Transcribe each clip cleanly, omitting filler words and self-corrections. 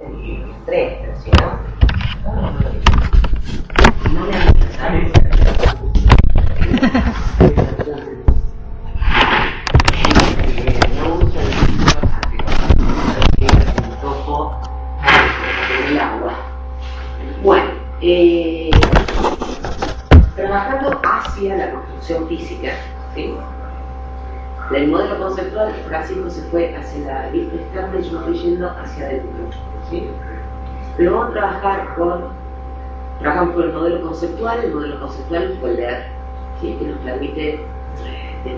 el 3, pero si no, no le han no usa el topo del agua. Bueno, trabajando hacia la construcción física, ¿sí? Del modelo conceptual, Francisco se fue hacia la vista externa y yo estoy yendo hacia adentro, ¿sí? Pero vamos a trabajamos con el modelo conceptual fue el ver, ¿sí? Que nos permite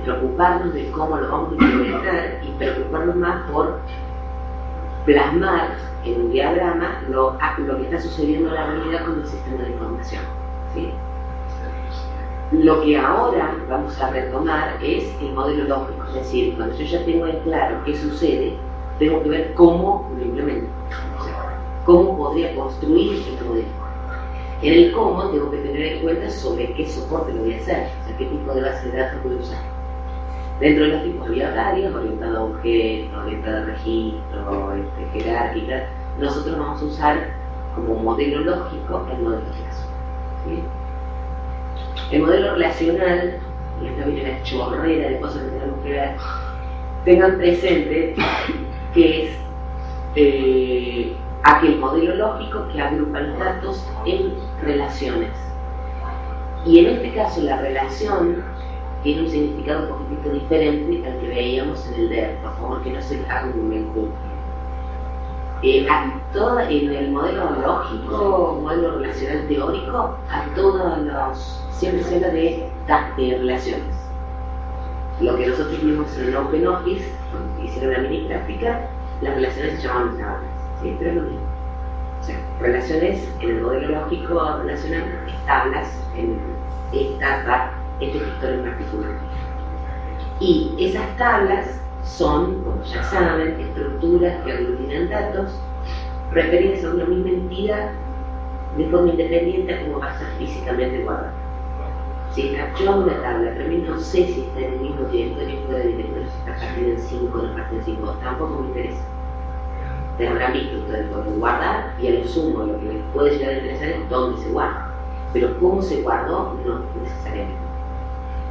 preocuparnos de cómo lo vamos a implementar y preocuparnos más por plasmar en un diagrama lo que está sucediendo en la realidad con el sistema de información, ¿sí? Lo que ahora vamos a retomar es el modelo lógico, es decir, cuando yo ya tengo en claro qué sucede, tengo que ver cómo lo implemento, o sea, cómo podría construir este modelo. En el cómo tengo que tener en cuenta sobre qué soporte lo voy a hacer, o sea, qué tipo de base de datos voy a usar. Dentro de los tipos bibliotecarios, orientado a objetos, orientado a registro, jerárquica, nosotros vamos a usar como modelo lógico el modelo relacional, ¿sí? El modelo relacional, y esta viene la chorrera de cosas que tenemos que ver, tengan presente que es aquel modelo lógico que agrupa los datos en relaciones. Y en este caso la relación tiene un significado un poquitito diferente al que veíamos en el DER, por favor que no se haga un menjú. En el modelo lógico, modelo relacional teórico, siempre se habla de relaciones. Lo que nosotros vimos en el OpenOffice, cuando hicieron la mini gráfica, las relaciones se llamaban tablas, ¿sí? Pero es lo mismo. O sea, relaciones en el modelo lógico relacional, tablas en este gestor en particular. Y esas tablas son, como ya saben, estructuras que aglutinan datos referidas a una misma entidad de forma independiente como va a ser físicamente guardada. Si capturo una tabla, pero a mí no sé si está en el mismo tiempo de directorio, si está partida en 5 o no partida en 5, tampoco me interesa. Te habrán visto, ustedes pueden guardar y a lo sumo lo que les puede llegar a interesar es dónde se guarda, pero cómo se guardó no necesariamente.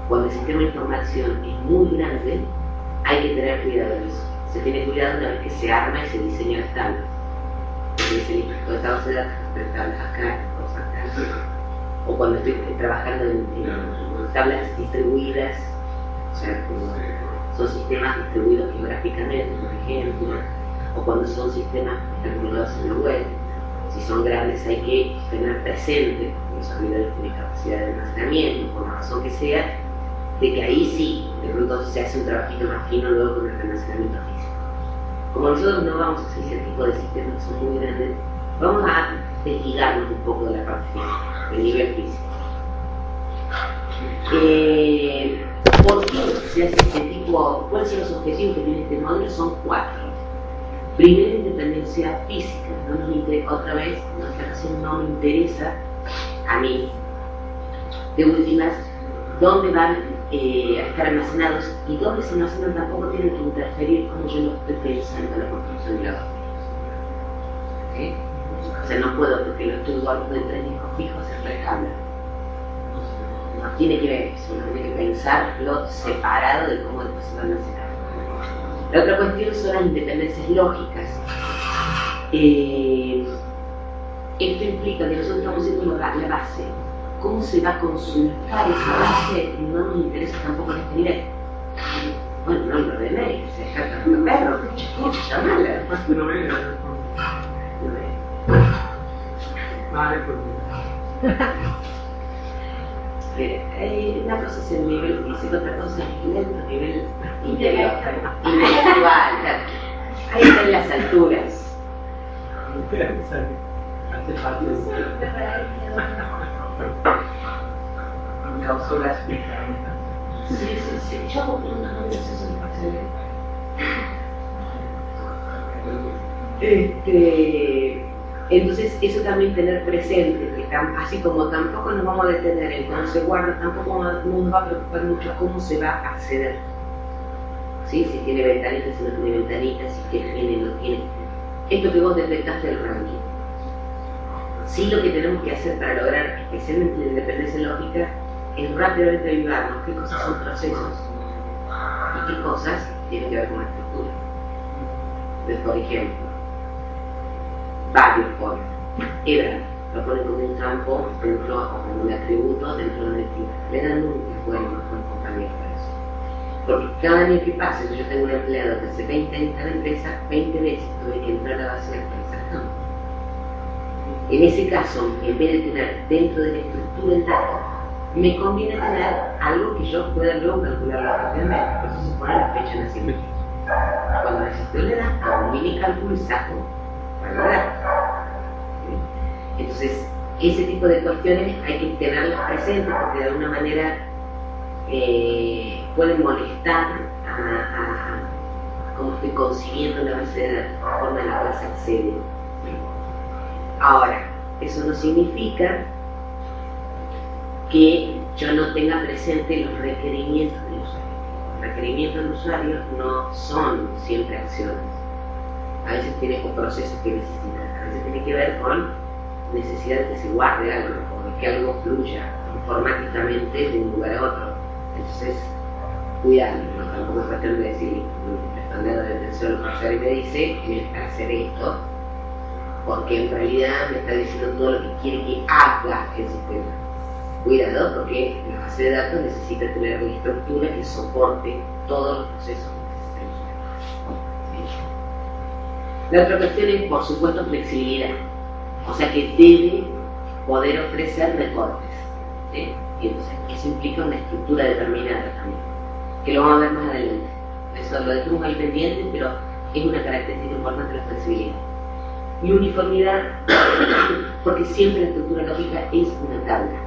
Cuando el sistema de información es muy grande, hay que tener cuidado de eso. Se tiene cuidado una vez que se arma y se diseña las tablas. Porque se limpia toda esta base de datos, 3 tablas acá, cosas acá. O cuando estoy trabajando en tablas distribuidas, o sea, son sistemas distribuidos geográficamente, por ejemplo, o cuando son sistemas que están colocados en la web. Si son grandes hay que tener presente, los servidores tienen capacidad de almacenamiento, por la razón que sea, de que ahí sí, de pronto se hace un trabajito más fino luego con el almacenamiento físico. Como nosotros no vamos a hacer ese tipo de sistemas que son muy grandes, vamos a desligarnos un poco de la parte física, del nivel físico. ¿Por qué se hace este tipo? ¿Cuáles son los objetivos que tiene este modelo? Son 4. Primero, independencia física. Otra vez, nuestra relación no me interesa a mí. De últimas, dónde van a estar almacenados y dónde se almacenan tampoco tienen que interferir como yo lo estoy pensando en la construcción de la base. ¿Sí? O sea, no puedo, porque lo estoy guardando en 3 discos fijos en tabla. No tiene que ver eso, uno tiene que pensarlo separado de cómo después se va a almacenar. La otra cuestión son las independencias lógicas. Esto implica que nosotros estamos haciendo la base. ¿Cómo se va a consultar esa base? No nos interesa tampoco en este nivel. Bueno, no lo ordené, se deja tanto perro, escucha, llamala. No ve. Vale, pues. Una cosa es el nivel físico, otra cosa es el nivel intelectual. Claro. Ahí están las alturas. Hace parte de causó la Sí. Yo hago unos nombres esos entonces eso también tener presente, que así como tampoco nos vamos a detener en cómo se guarda, tampoco nos va a preocupar mucho cómo se va a acceder. ¿Sí? Si tiene ventanitas, si no tiene ventanitas, si tiene, no tiene. esto que vos detectaste del ranking. Sí, lo que tenemos que hacer para lograr especialmente la independencia lógica es rápidamente ayudarnos qué cosas son procesos y qué cosas tienen que ver con la estructura. Entonces, por ejemplo, varios por Ebra lo ponen como un campo dentro o como un atributo dentro de una entidad. Ebra nunca fue el mejor compañero para eso. Porque cada año que pasa, yo tengo un empleado que hace 20 años en la empresa, 20 veces tuve que entrar a la base de la empresa. En ese caso, en vez de tener dentro de la estructura el dato, me conviene tener algo que yo pueda luego calcular rápidamente. Por eso se pone la fecha de nacimiento. Cuando necesito la edad, hago un mini cálculo y saco para la edad. Entonces, ese tipo de cuestiones hay que tenerlas presentes porque de alguna manera pueden molestar a cómo estoy concibiendo la base de datos, la forma en la cual se accede. Ahora, eso no significa que yo no tenga presente los requerimientos del usuario. Los requerimientos del usuario no son siempre acciones. A veces tiene procesos que necesitan, a veces tiene que ver con necesidad de que se guarde algo o de que algo fluya informáticamente de un lugar a otro. Entonces, cuidado, no tampoco es cuestión de decir, prestando de atención al profesor y me dice, tienes que hacer esto, porque en realidad me está diciendo todo lo que quiere que haga el sistema. Cuidado, porque la base de datos necesita tener una estructura que soporte todos los procesos que necesita el usuario. La otra cuestión es, por supuesto, flexibilidad. O sea que debe poder ofrecer recortes. ¿Sí? Y entonces eso implica una estructura determinada también, que lo vamos a ver más adelante. Eso lo dejamos ahí pendiente, pero es una característica importante de la flexibilidad. Y uniformidad, porque siempre la estructura lógica es una tabla.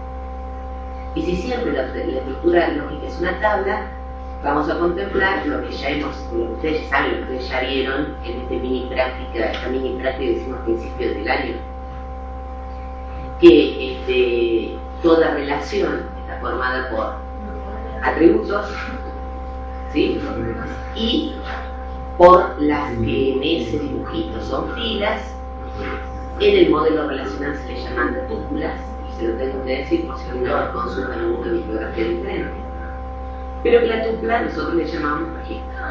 Y si siempre la estructura lógica es una tabla, vamos a contemplar lo que ya hemos, lo que ustedes ya saben, lo que ustedes ya vieron en esta mini práctica que hicimos a principios del año. Que toda relación está formada por atributos, ¿sí? Y por las que en ese dibujito son filas. En el modelo relacional se le llaman tuplas, y se lo tengo que decir por si alguna vez consultan alguna bibliografía diferente. Pero que la tupla nosotros le llamamos registro.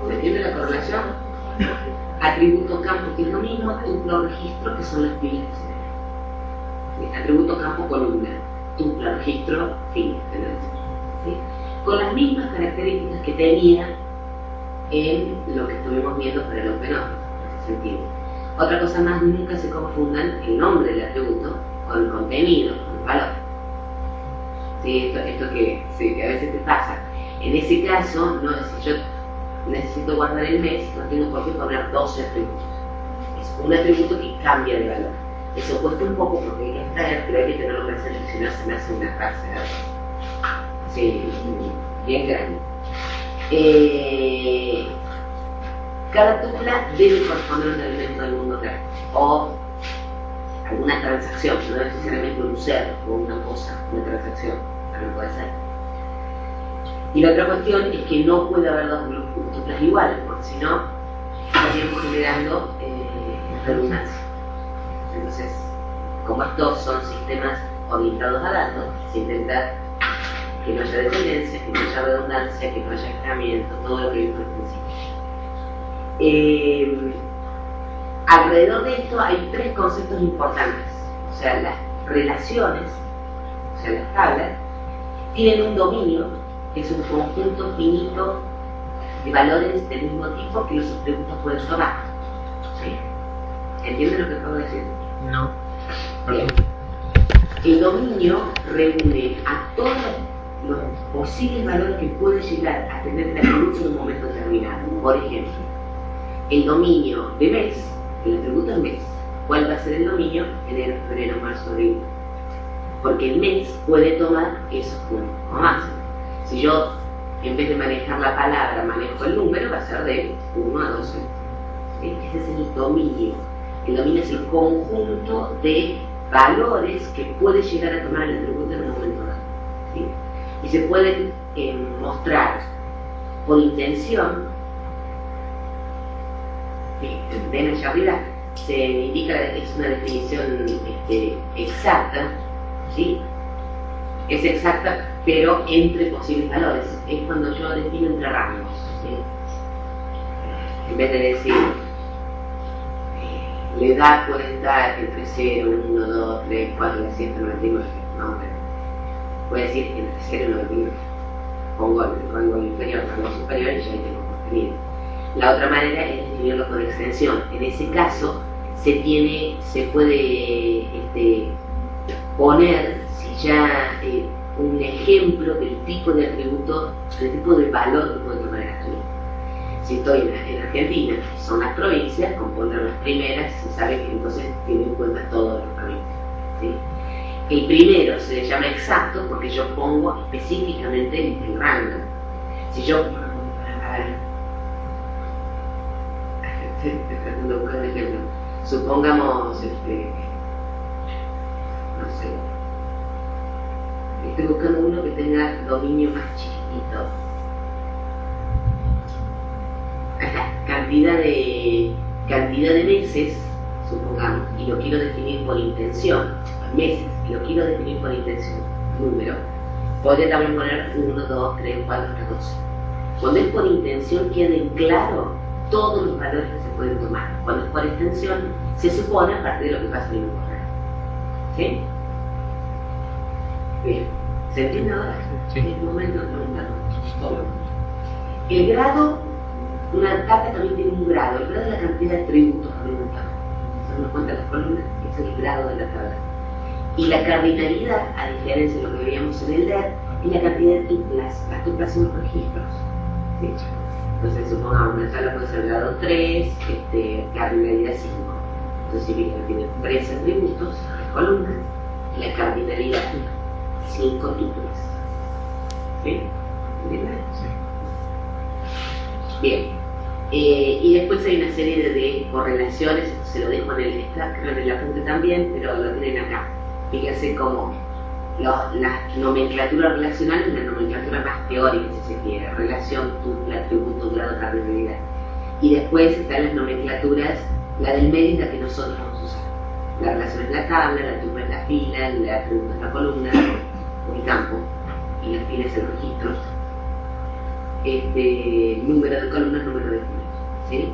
¿Se entiende la correlación? Atributo campo, que es lo mismo, tupla o registro, que son las filas que se ven. Atributo campo columna, tupla registro fila, ¿sí? Con las mismas características que tenía en lo que estuvimos viendo para el OpenOffice, en ese sentido. Otra cosa más, nunca se confundan el nombre del atributo con el contenido, con el valor. ¿Sí? Esto que a veces te pasa. En ese caso, no, si yo necesito guardar el mes, no tengo por qué poner 12 atributos. Es un atributo que cambia de valor. Eso cuesta un poco porque hay que extraer, pero hay que tenerlo presente, si no se me hace una frase de datos. Sí, bien grande. Cada tupla debe corresponder a un elemento del mundo real o alguna transacción, no necesariamente un ser o una cosa, una transacción, también puede ser. Y la otra cuestión es que no puede haber dos tuplas iguales, porque si no, estaríamos generando redundancia. Entonces, como estos son sistemas orientados a datos, se intenta que no haya dependencia, que no haya redundancia, que no haya aislamiento, todo lo que vimos al principio. Alrededor de esto hay tres conceptos importantes. O sea, las relaciones, o sea, las tablas, tienen un dominio, que es un conjunto finito de valores del mismo tipo que los atributos pueden tomar. ¿Sí? ¿Entienden lo que acabo de decir? No. Bien. El dominio reúne a todos los posibles valores que puede llegar a tener el atributo en un momento determinado. Por ejemplo, el dominio de mes, el atributo es mes. ¿Cuál va a ser el dominio? Enero, febrero, marzo, abril. Porque el mes puede tomar esos puntos como máximo. Si yo, en vez de manejar la palabra, manejo el número, va a ser de 1 a 12. ¿Sí? Ese es el dominio. El dominio es el conjunto de valores que puede llegar a tomar el atributo en un momento dado. ¿Sí? Y se pueden mostrar por intención ven allá arriba, se indica, es una definición exacta, ¿sí? Es exacta, pero entre posibles valores. Es cuando yo defino entre rangos, ¿sí? En vez de decir, la edad puede estar entre 0, 1, 2, 3, 4, 199, no, puede decir entre 0 y 99. Pongo el rango inferior, el rango superior y ya ahí tengo contenido. La otra manera es definirlo con extensión. En ese caso, se puede poner, si ya un ejemplo del tipo de atributo, del tipo de valor que puedo tomar el atributo. Si estoy en Argentina, son las provincias, con poner las primeras, se sabe que entonces tiene en cuenta todas las provincias, ¿sí? El primero se le llama exacto porque yo pongo específicamente el rango. Si yo... Estoy tratando de buscar un ejemplo. Supongamos, no sé, estoy buscando uno que tenga dominio más chiquitito. Cantidad de meses, supongamos, y lo quiero definir por intención, meses, y lo quiero definir por intención, número, podría también poner 1, 2, 3, 4, 14. Cuando es por intención queden claro todos los valores que se pueden tomar. Cuando es por extensión, se supone a partir de lo que pasa en el correo. ¿Sí? Bien. ¿Se entiende ahora? Sí. En este momento preguntarnos. El grado, una tabla también tiene un grado. El grado es la cantidad de atributos que preguntamos. Se nos cuenta las columnas, es el grado de la tabla. Y la cardinalidad, a diferencia de lo que veíamos en el DER, es la cantidad de tuplas. Las tuplas son los registros. ¿Sí? Entonces, supongamos, una tabla puede ser grado 3, cardinalidad 5. Entonces, significa que tiene 3 atributos, 3 columnas, y la cardinalidad 5 tuplas. ¿Sí? ¿Entiendes? Sí. Bien. Y después hay una serie de correlaciones, esto se lo dejo en el apunte también, pero lo tienen acá. Fíjense cómo la nomenclatura relacional es la nomenclatura más teórica, si se quiere, relación, tupla, atributo, grado, cardinalidad. Y después están las nomenclaturas, la del medio es la que nosotros vamos a usar. La relación es la tabla, la tupla es la fila, el atributo es la columna, el campo, y la fila es el registro. Número de columnas, número de filas, ¿sí?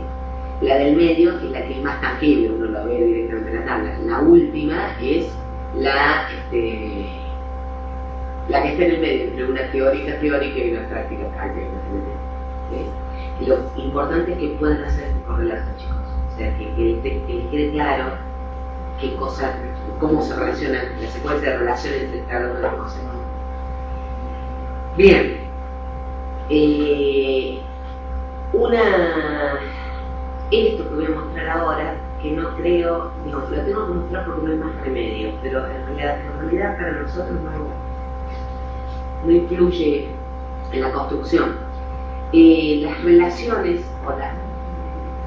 La del medio es la que es más tangible, uno lo ve directamente en la tabla. La última es la que está en el medio, entre una teórica y una práctica, ¿sí? Lo importante es que puedan hacer este correlato, chicos. O sea, que quede claro qué cosa, cómo se relaciona la secuencia de relaciones entre cada una de las cosas. Bien. Esto que voy a mostrar ahora, que no creo, digo, lo tengo que mostrar porque no hay más remedio, pero en realidad para nosotros no influye en la construcción. Las relaciones,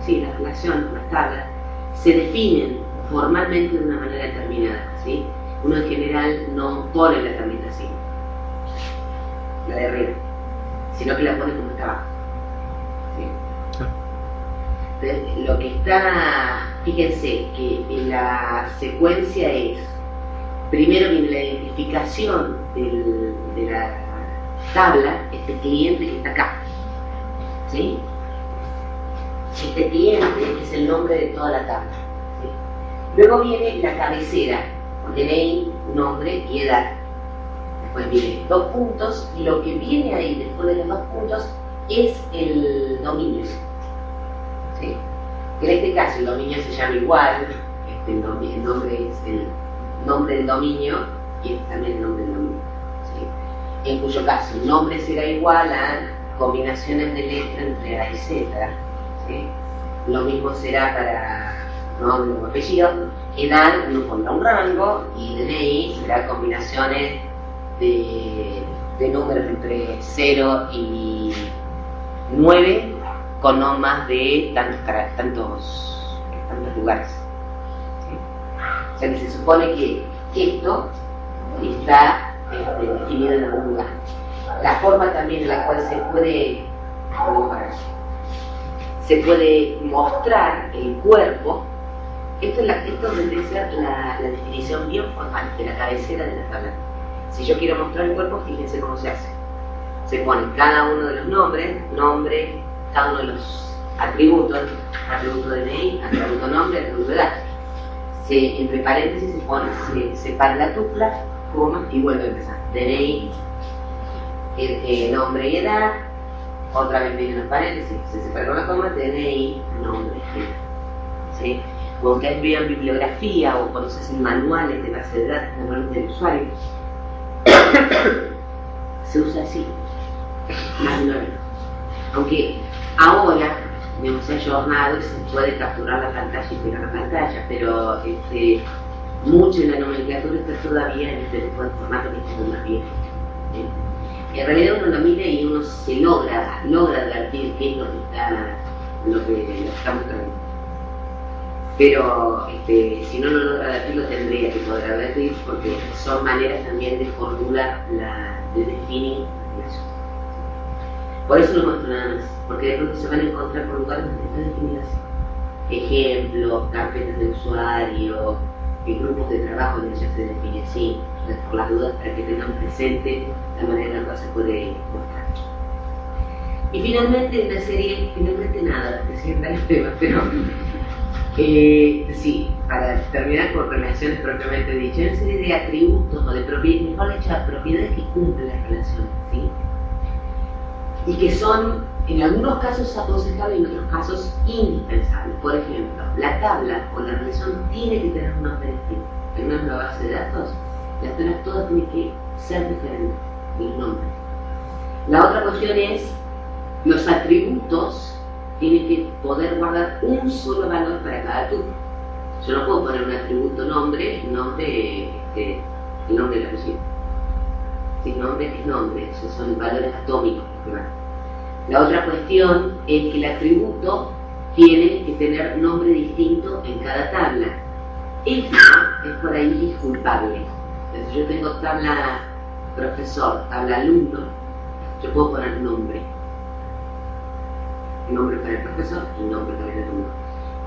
las relaciones, las tablas, se definen formalmente de una manera determinada, ¿sí? Uno en general no pone la tablita así, la de arriba, sino que la pone como está abajo, ¿sí? Entonces, lo que está, fíjense que en la secuencia es, primero viene la identificación de la tabla, este cliente que está acá, ¿sí? Este cliente es el nombre de toda la tabla, ¿sí? Luego viene la cabecera, DNI, nombre y edad. Después vienen 2 puntos, y lo que viene ahí después de los 2 puntos es el dominio. ¿Sí? En este caso el dominio se llama igual, el nombre es el nombre del dominio y este también el nombre del dominio. ¿Sí? En cuyo caso el nombre será igual a combinaciones de letras entre A y Z. ¿Sí? Lo mismo será para nombre o apellido. Edad uno pondrá un rango y DNI será combinaciones de números entre 0 y 9 con no más de tantos lugares. ¿Sí? O sea que se supone que esto está definido en algún lugar. se puede mostrar el cuerpo. Esto debe ser la definición bien formal de la cabecera de la tabla. Si yo quiero mostrar el cuerpo, fíjense cómo se hace. Se pone cada uno de los nombres, cada uno de los atributos, atributo DNI, atributo nombre, atributo edad. Entre paréntesis se separa la tupla, coma, y vuelve a empezar. DNI, nombre y edad, otra vez viene los paréntesis, se separa con la coma, DNI, nombre y edad. ¿Sí? Cuando ustedes vean bibliografía o cuando se hacen manuales de base de datos, manuales del usuario, se usa así, más o menos. Aunque ahora, se ha ayornado y se puede capturar la pantalla y pegar la pantalla, pero mucho de la nomenclatura está todavía en este tipo de formato que está más bien. En realidad uno lo mira y uno se logra advertir qué es lo que estamos trayendo. Pero si no lo logra advertir, lo tendría que poder advertir, porque son maneras también de formular, de definir eso. Por eso no muestro nada más, porque de pronto se van a encontrar con lugares donde está definido así. Ejemplos, carpetas de usuario, grupos de trabajo donde ya se define así. Entonces, por las dudas, para que tengan presente la manera en la cual se puede mostrar. Y finalmente, en la serie, nada, porque siempre hay temas, pero sí, para terminar con relaciones propiamente dichas, hay una serie de atributos o de propiedades, mejor dicho, propiedades que cumplen las relaciones, ¿sí? Y que son, en algunos casos, aconsejables y en otros casos, indispensables. Por ejemplo, la tabla o la relación tiene que tener un nombre distinto. En una base de datos, las tablas todas tienen que ser diferentes, el nombre. La otra cuestión es, los atributos tienen que poder guardar un solo valor para cada tupla. Yo no puedo poner un atributo nombre, el nombre del apellido. Si nombre es nombre, esos son valores atómicos. La otra cuestión es que el atributo tiene que tener nombre distinto en cada tabla. Esto es por ahí disculpable. Entonces, yo tengo tabla profesor, tabla alumno, yo puedo poner nombre para el profesor y nombre para el alumno.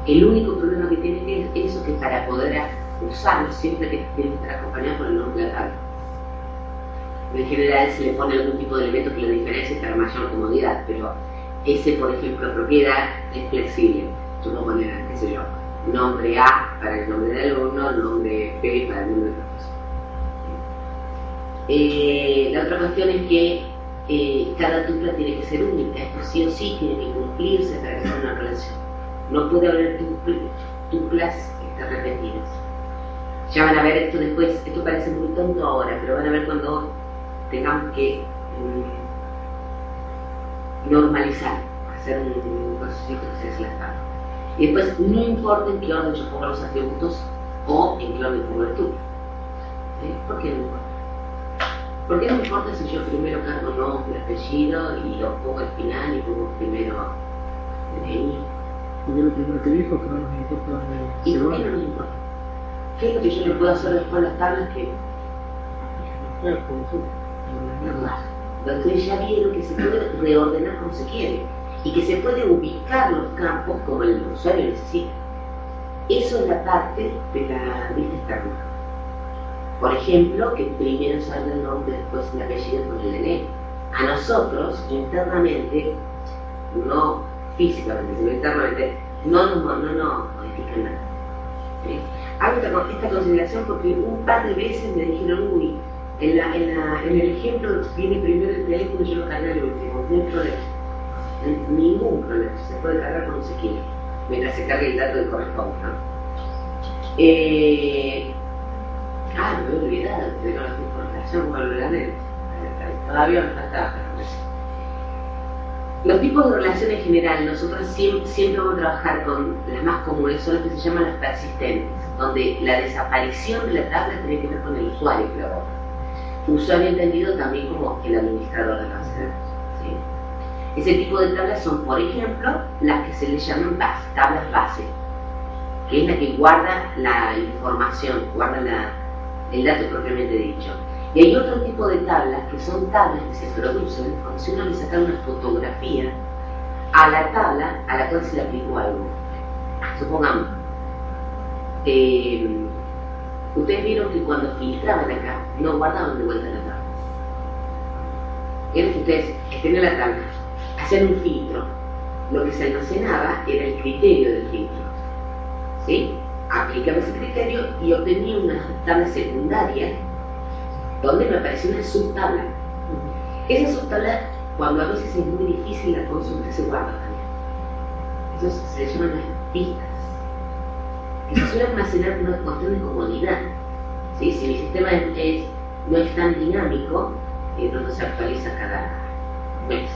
El único problema que tiene es eso, que para poder usarlo siempre tiene que estar acompañado por el nombre de la tabla. En general se le pone algún tipo de elemento que lo diferencie para mayor comodidad, pero ese, por ejemplo, propiedad es flexible. Yo puedo poner, qué sé yo, nombre A para el nombre del alumno, nombre B para el nombre del profesor. La otra cuestión es que cada tupla tiene que ser única. Esto sí o sí tiene que cumplirse para que sea una relación. No puede haber tuplas repetidas. Ya van a ver esto después. Esto parece muy tonto ahora, pero van a ver cuando tengamos que normalizar, hacer un procesito que se las tablas. Y después, no importa en qué orden yo ponga los atributos o en qué orden pongo el tupla. ¿Por qué no importa? ¿Por qué no me importa si yo primero cargo nombre, apellido y lo pongo al final y pongo primero DNI? Porque lo primero que dijo que no nos importa dónde ¿Y por qué no nos importa? ¿Qué es lo que yo le puedo hacer después en las tablas que entonces ya vieron que se puede reordenar como se quiere y que se puede ubicar los campos como el usuario necesita. Eso es la parte de la lista externa. Por ejemplo, que primero salga el nombre, después el apellido con el DNI. A nosotros, internamente, no físicamente, sino internamente, no nos modifican nada. ¿Sí? Hago esta consideración porque un par de veces me dijeron, uy, en el ejemplo viene primero el teléfono y yo lo cargué al último. No hay problema. Ningún problema. Se puede cargar cuando se quiere, mientras se cargue el dato que corresponde, ¿no? Me he olvidado de la información con el granel. Todavía me falta. Los tipos de relaciones en general, nosotros siempre vamos a trabajar con las más comunes, son las que se llaman las persistentes, donde la desaparición de la tabla tiene que ver con el usuario que lo borra. Usuario entendido también como el administrador de la base de datos. ¿Sí? Ese tipo de tablas son, por ejemplo, las que se les llaman tablas base, que es la que guarda la información, guarda el dato propiamente dicho. Y hay otro tipo de tablas que son tablas que se producen como si uno le sacara una fotografía a la tabla a la cual se le aplicó algo. Supongamos, ustedes vieron que cuando filtraban acá, no guardaban de vuelta la tabla. Vieron que ustedes estén en la tabla, hacían un filtro. Lo que se almacenaba era el criterio del filtro. ¿Sí? Aplicaba ese criterio y obtenía una tabla secundaria donde me aparecía una subtabla. Esa subtabla, cuando a veces es muy difícil la consulta, se guarda también. Eso se llaman las pistas. Que se suele almacenar por una cuestión de comodidad. ¿Sí? Si mi sistema no es tan dinámico, no se actualiza cada mes.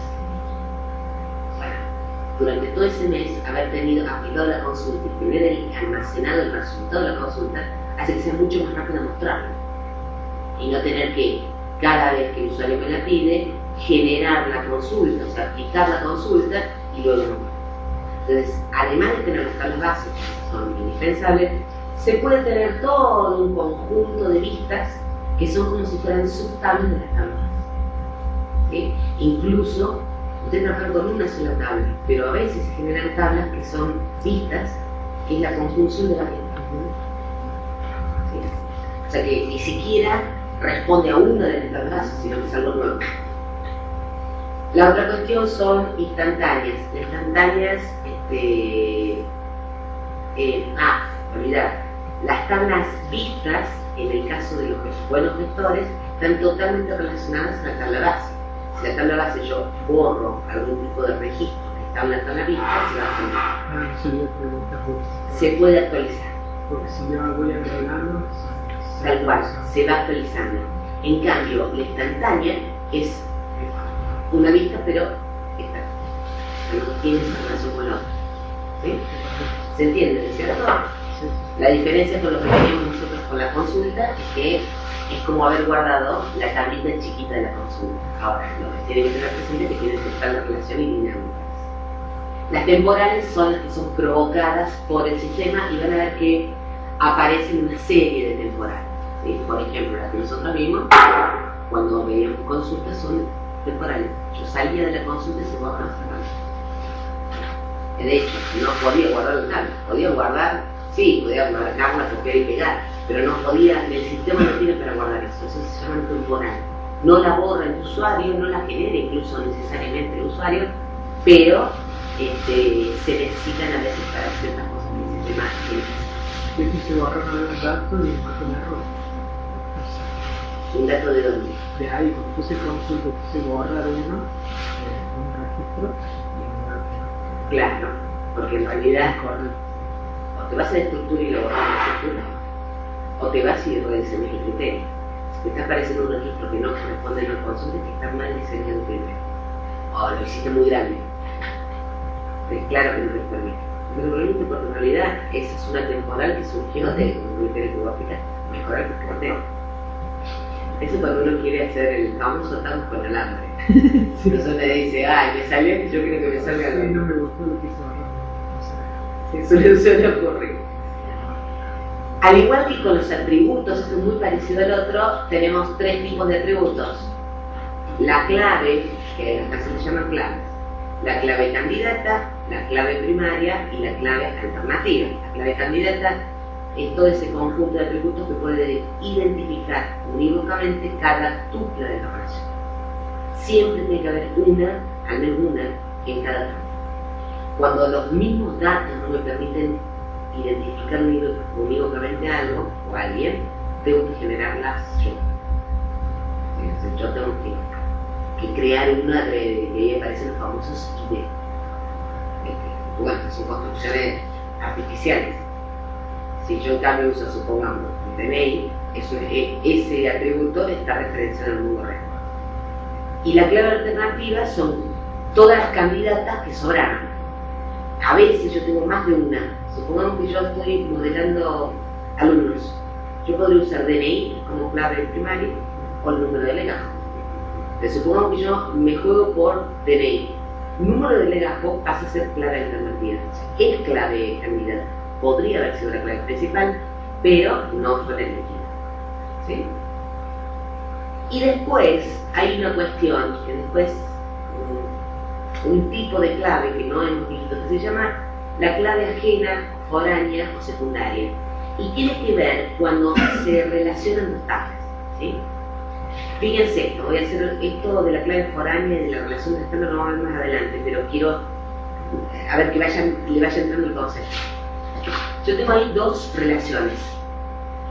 Bueno, durante todo ese mes, haber tenido aplicado la consulta y tener almacenado el resultado de la consulta hace que sea mucho más rápido mostrarlo. Y no tener que, cada vez que el usuario me la pide, generar la consulta, o sea, aplicar la consulta y luego no. Entonces, además de tener las tablas básicas, que son indispensables, se puede tener todo un conjunto de vistas que son como si fueran subtablas de las tablas. ¿Sí? Incluso, ustedes trabajan con una sola tabla, pero a veces se generan tablas que son vistas, que es la conjunción de varias tablas. ¿Sí? O sea que ni siquiera responde a una de las tablas bases, sino que es algo nuevo. La otra cuestión son instantáneas. Las instantáneas, olvidar. Las tablas vistas, en el caso de los buenos gestores, están totalmente relacionadas a la tabla base. Si la tabla base yo borro algún tipo de registro que está en la tabla vista, se va a actualizar. Se puede actualizar. Porque si yo voy agregando, tal cual, se va actualizando. En cambio, la instantánea es una vista, pero esta no tiene esa relación con la otra. ¿Sí? ¿Se entiende, cierto? sí. La diferencia con lo que teníamos nosotros con la consulta es que es como haber guardado la tablita chiquita de la consulta. Ahora, lo que tiene que tener presente es que tiene que estar la relación y dinámicas. Las temporales son las que son provocadas por el sistema y van a ver que aparecen una serie de temporales. ¿Sí? Por ejemplo, las que nosotros vimos, cuando veíamos consultas, son temporales. Yo salía de la consulta y se guardaba la tabla. De hecho, no podía guardar la tabla. Podía guardar, sí, podía marcarla, copiar y pegar, pero no podía, el sistema no tiene para guardar eso. Eso se llama temporal. No la borra el usuario, no la genera incluso necesariamente el usuario, pero se necesitan a veces para ciertas cosas que el sistema tiene. Es que se borra un dato y mata un error. ¿Un dato de dónde? De ahí, cuando puse consulta, se borra de uno, un registro y un dato. Claro, porque en realidad o te vas a la estructura y lo borras de la estructura, o te vas y rediseñas el criterio. Si te está apareciendo un registro que no corresponde a la consulta, que está mal diseñado el criterio. O lo hiciste muy grande. Es claro que no te permite. No te permite porque en realidad esa es una temporal que surgió de un criterio que voy a aplicar. Mejorar el criterio. Eso cuando uno quiere hacer el famoso tango con alambre. Sí. Entonces le dice, ay, me salió, yo quiero que me salga algo. Sí, no me gustó lo que hizo Barra. Eso suele ocurrir. Al igual que con los atributos, esto es muy parecido al otro, tenemos tres tipos de atributos. La clave, que acá se le llaman claves. La clave candidata, la clave primaria y la clave alternativa. La clave candidata es todo ese conjunto de atributos que puede identificar unívocamente cada tupla de la relación. Siempre tiene que haber una, al menos una, en cada tupla. Cuando los mismos datos no me permiten identificar unívocamente algo o alguien, tengo que generarlas yo. Entonces, yo tengo que crear una de que ahí aparecen los famosos ID. Bueno, son construcciones artificiales. Si yo en cambio uso, supongamos, el DNI, ese atributo está referenciado en el mundo real. Y la clave alternativa son todas las candidatas que sobraron. A veces yo tengo más de una. Supongamos que yo estoy modelando alumnos. Yo podría usar DNI como clave primaria o el número de legajo. Entonces, supongamos que yo me juego por DNI. Número de legajo pasa a ser clave alternativa. Es clave candidata. Podría haber sido la clave principal, pero no fue la elegida. ¿Sí? Y después hay una cuestión que después un tipo de clave que no hemos visto, que se llama la clave ajena, foránea o secundaria. Y tiene que ver cuando se relacionan dos tablas, ¿sí? Fíjense esto, voy a hacer esto de la clave foránea y de la relación de estándar, lo vamos a ver más adelante, pero quiero a ver que le vaya entrando el concepto. Yo tengo ahí dos relaciones.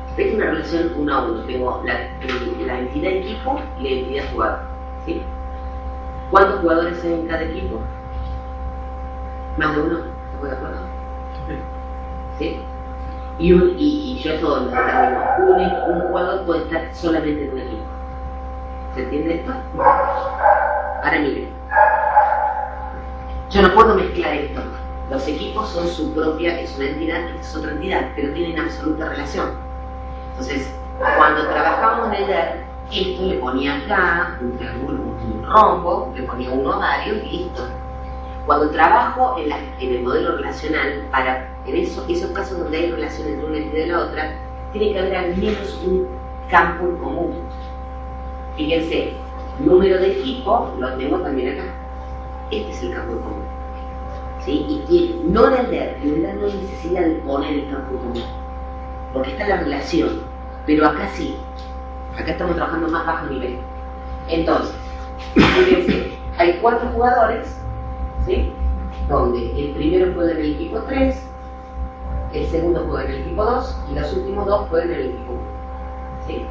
Esta es una relación 1 a 1. Tengo la entidad equipo y la entidad jugador, ¿sí? ¿Cuántos jugadores hay en cada equipo? ¿Más de uno? ¿Estamos de acuerdo? ¿Sí? Y yo todo lo determino. Un jugador puede estar solamente en un equipo. ¿Se entiende esto? Ahora miren. Yo no puedo mezclar esto. Los equipos son su propia, es una entidad, es otra entidad, pero tienen absoluta relación. Entonces, cuando trabajamos en el DER, esto le ponía acá un triángulo, un rombo, le ponía un ovario y listo. Cuando trabajo en el modelo relacional, en esos casos donde hay relación entre una entidad y la otra, tiene que haber al menos un campo en común. Fíjense, número de equipo lo tengo también acá. Este es el campo en común, ¿sí? Y no en el DER no hay necesidad de poner el campo en común, porque está la relación, pero acá sí. Acá estamos trabajando más bajo nivel. Entonces, fíjense, hay 4 jugadores, ¿sí? Donde el primero juega en el equipo 3, el segundo juega en el equipo 2 y los últimos 2 juegan en el equipo 1, ¿sí?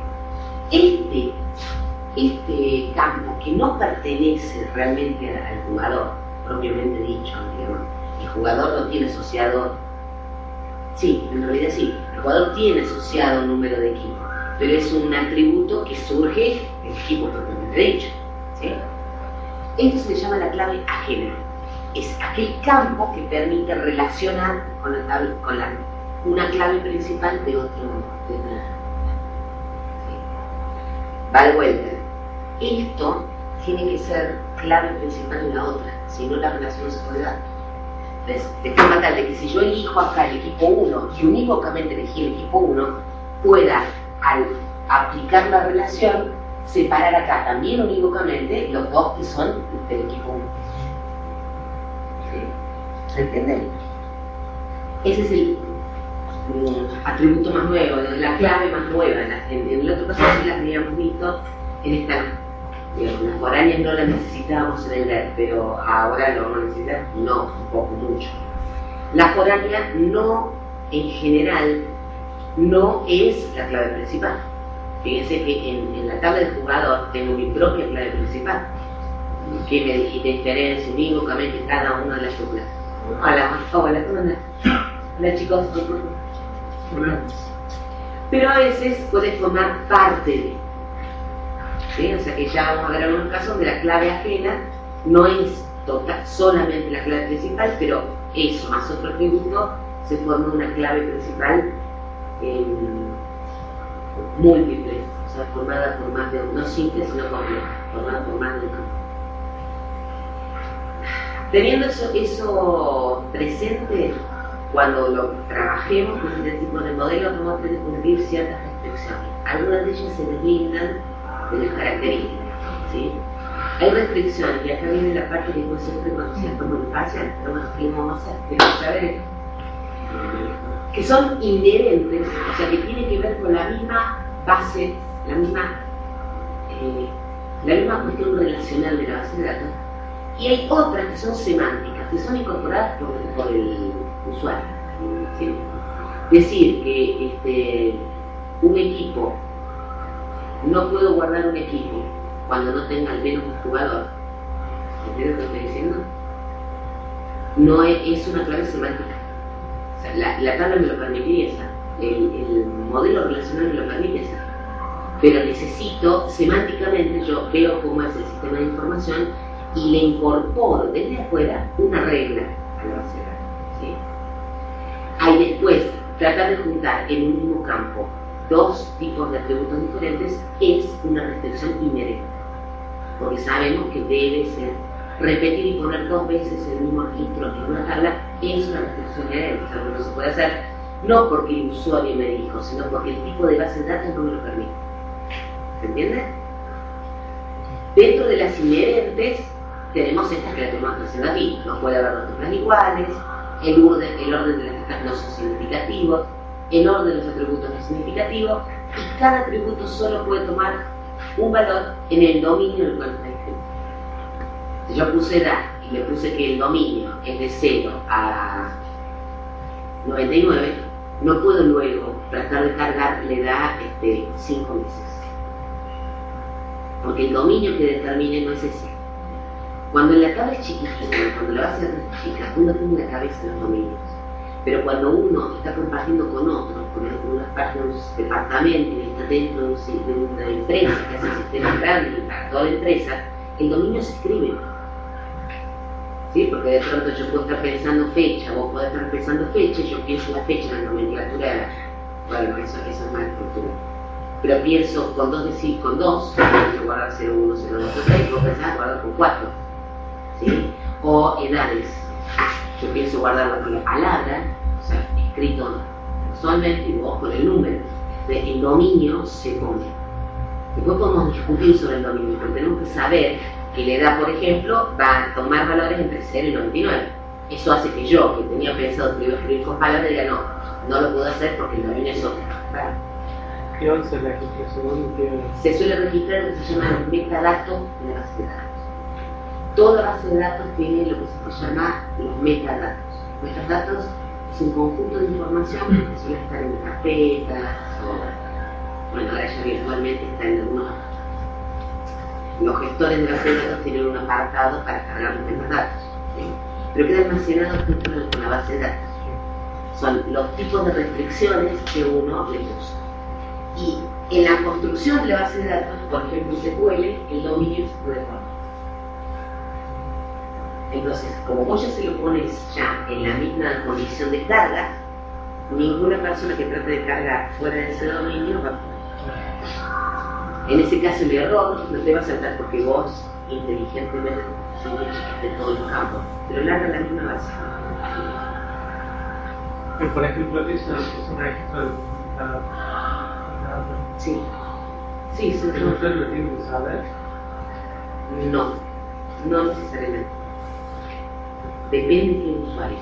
Este campo que no pertenece realmente al jugador, propiamente dicho, digamos, el jugador lo tiene asociado, sí, en realidad sí, el jugador tiene asociado un número de equipo, pero es un atributo que surge del equipo propiamente dicho, ¿sí? Esto se le llama la clave ajena. Es aquel campo que permite relacionar con una clave principal de otra. ¿Sí? Va de vuelta. Esto tiene que ser clave principal en la otra, si no la relación no se puede dar. De forma tal de que si yo elijo acá el equipo 1 y unívocamente elegí el equipo 1, pueda, al aplicar la relación, separar acá también unívocamente los dos que son del equipo 1. ¿Sí? ¿Se entiende? Ese es el atributo más nuevo, la clave más nueva. En el otro caso sí las habíamos visto, en esta las foráneas no las necesitábamos en el DER, pero ahora lo vamos a necesitar, no, un poco, mucho. La foránea no, en general, no es la clave principal. Fíjense que en la tabla del jugador tengo mi propia clave principal, que me diferencia unívocamente cada una de las tuplas. Hola, ¿cómo andan? Hola chicos, Hola. Pero a veces puede formar parte de, ¿sí? O sea que ya vamos a ver algunos casos donde la clave ajena no es solamente la clave principal, pero eso más otro atributo se forma una clave principal múltiple, o sea, formada por más de uno, no simple sino compleja, formada por más de uno. Teniendo eso presente, cuando lo trabajemos con este tipo de modelos vamos a tener que cumplir ciertas restricciones. Algunas de ellas se deslindan de las características, ¿sí? Hay restricciones, y acá viene la parte que puede ser reconocida como imparcial, pero bueno, ¿qué vamos a hacer? Queremos saber que son inherentes, o sea que tiene que ver con la misma base, la misma cuestión relacional de la base de datos, y hay otras que son semánticas, que son incorporadas por el usuario, ¿sí? Decir que un equipo, no puedo guardar un equipo cuando no tenga al menos un jugador, ¿entiendes lo que estoy diciendo? No es una clave semántica. O sea, la tabla me lo permitiría, el modelo relacional me lo permite, pero necesito, semánticamente, yo veo cómo es el sistema de información y le incorporo desde afuera una regla a la base de datos, ¿sí? Hay después, tratar de juntar en un mismo campo dos tipos de atributos diferentes es una restricción inherente, porque sabemos que debe ser repetir y poner 2 veces el mismo registro en una tabla es una restricción inherente, o sea, no se puede hacer no porque el usuario me dijo, sino porque el tipo de base de datos no me lo permite. ¿Se entiende? Dentro de las inherentes tenemos estas que las tenemos haciendo aquí. No puede haber dos tuplas iguales, el orden de las letras no son significativos, el orden de los atributos no es significativo, y cada atributo solo puede tomar un valor en el dominio en el cual está escrito. Si yo puse edad y le puse que el dominio es de 0 a 99, no puedo luego tratar de cargar la edad 5 meses. Porque el dominio que determine no es ese. Cuando la tabla es chiquitita, cuando la base de datos es chica, uno tiene una cabeza en los dominios. Pero cuando uno está compartiendo con otro, con una parte de un departamento y está dentro de una empresa que hace sistemas grandes para toda la empresa, el dominio se escribe. ¿Sí? Porque de pronto yo puedo estar pensando fecha, vos podés estar pensando fecha, y yo pienso la fecha en la nomenclatura de la... Bueno, eso es mala estructura. Pero pienso con dos, tengo que guardar 0, 1, 0, 2, 3, vos pensás guardar con 4. ¿Sí? O edades. Yo pienso guardarlo con la palabra, o sea, escrito visualmente, y vos con el número. El dominio se pone. Después podemos discutir sobre el dominio, pero tenemos que saber que la edad, por ejemplo, va a tomar valores entre 0 y 99. Eso hace que yo, que tenía pensado que iba a escribir con palabras, diga no lo puedo hacer porque el dominio es otro. ¿Vale? ¿Qué hoy se registra según qué? Se suele registrar lo que se llama el metadato de la base de datos. Toda base de datos tiene lo que se llama los metadatos. Metadatos es un conjunto de información que suele estar en carpetas o, bueno, ahora ya virtualmente está en algunos. Los gestores de base de datos tienen un apartado para cargar los metadatos, ¿sí? Pero queda almacenado dentro de la base de datos. Son los tipos de restricciones que uno le puso. Y en la construcción de la base de datos, por ejemplo, en SQL, el dominio se puede poner. Entonces, como vos ya se lo pones ya en la misma condición de carga, ninguna persona que trate de cargar fuera de ese dominio va a poder. En ese caso, el error no te va a saltar porque vos inteligentemente de todo el campo, pero larga la misma base. Pero por ejemplo, eso es un registro de Sí. Sí, sí. ¿El usuario lo tiene que saber? No necesariamente. Depende del usuario.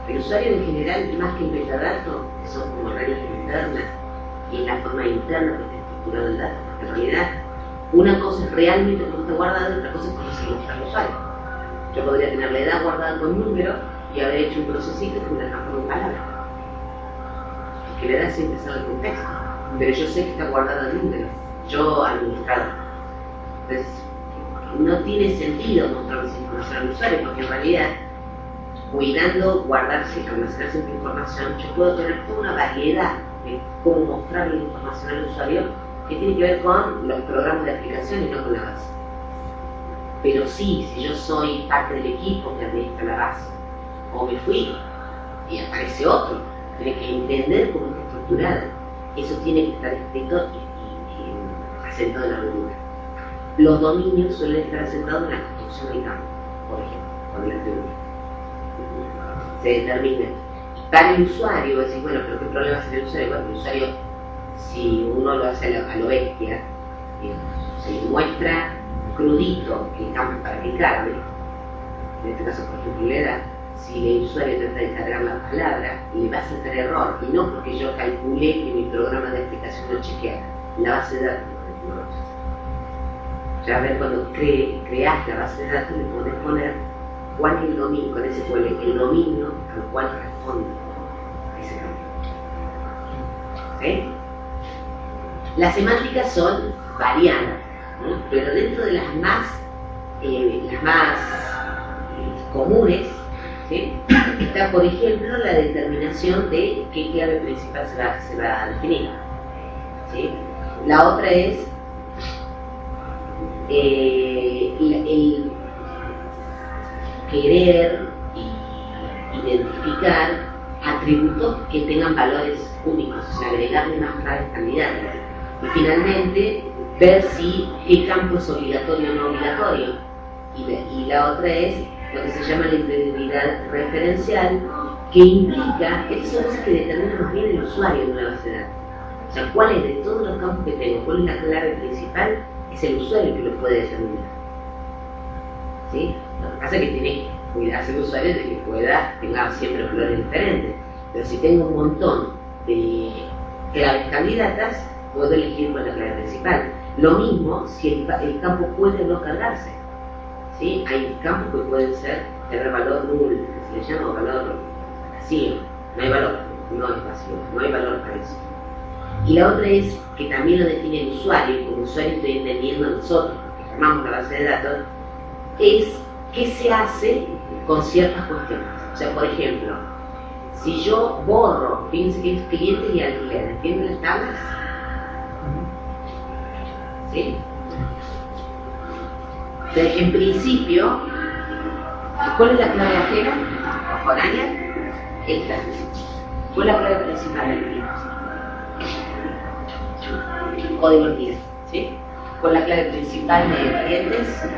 El usuario en general, más que el metadato, que son como reglas internas, y es la forma interna que está estructurado el dato, porque en realidad una cosa es realmente cómo está guardado y otra cosa es cómo se muestra al usuario. Yo podría tener la edad guardada con número y haber hecho un procesito que me la transforma en palabra. Que la edad siempre sabe el contexto, pero yo sé que está guardada en número, yo administrador. Entonces, no tiene sentido mostrar esa información al usuario, porque en realidad, cuidando, guardarse, almacenarse esta información, yo puedo tener toda una variedad de cómo mostrar la información al usuario que tiene que ver con los programas de aplicación y no con la base. Pero sí, si yo soy parte del equipo que administra la base, o me fui y aparece otro, tiene que entender cómo está estructurado. Eso tiene que estar escrito y asentado en la regula. Los dominios suelen estar asentados en la construcción del campo, por ejemplo, con la teoría. Se determina. Para el usuario, decir, bueno, pero ¿qué problema es el usuario? Bueno, el usuario, si uno lo hace a lo bestia, se le muestra crudito el campo para que cargue, en este caso, por ejemplo, la edad. Si el usuario trata de cargar la palabra, le va a sacar error, y no porque yo calculé que mi programa de aplicación lo chequea, la base de datos no lo chequea. Ya a ver, cuando creas la base de datos, le podés poner cuál es el dominio, con ese SQL, el dominio al cual responde ese dominio. ¿Sí? Las semánticas son variadas, ¿no? Pero dentro de las más comunes, ¿sí? Está, por ejemplo, la determinación de qué clave principal se va a definir. ¿Sí? La otra es el querer identificar atributos que tengan valores únicos, o sea, agregarle más claves candidatas. Y finalmente, ver si qué campo es obligatorio o no obligatorio. Y la otra es lo que se llama la integridad referencial, que implica, estas son cosas que determinan más bien el usuario de una base de datos. O sea, cuál es de todos los campos que tengo, cuál es la clave principal, es el usuario que lo puede determinar. ¿sí? Lo que pasa es que tiene que cuidarse el usuario de que tenga siempre valores diferentes. Pero si tengo un montón de claves candidatas, puedo elegir con la clave principal. Lo mismo si el campo puede no cargarse. ¿Sí? Hay campos que pueden tener valor nulo, que se le llama valor vacío. No hay valor, no es vacío, no hay valor para eso. Y la otra es que también lo define el usuario, y como usuario estoy entendiendo nosotros, que formamos la base de datos, es qué se hace con ciertas cuestiones. O sea, por ejemplo, si yo borro, fíjense que es clientes y alquiler, ¿entienden las tablas? ¿Sí? Entonces, en principio, ¿cuál es la clave ajena? ¿Foránea? Esta. ¿Cuál es la clave principal del cliente? Código cliente, ¿sí? ¿Cuál es la clave principal de clientes?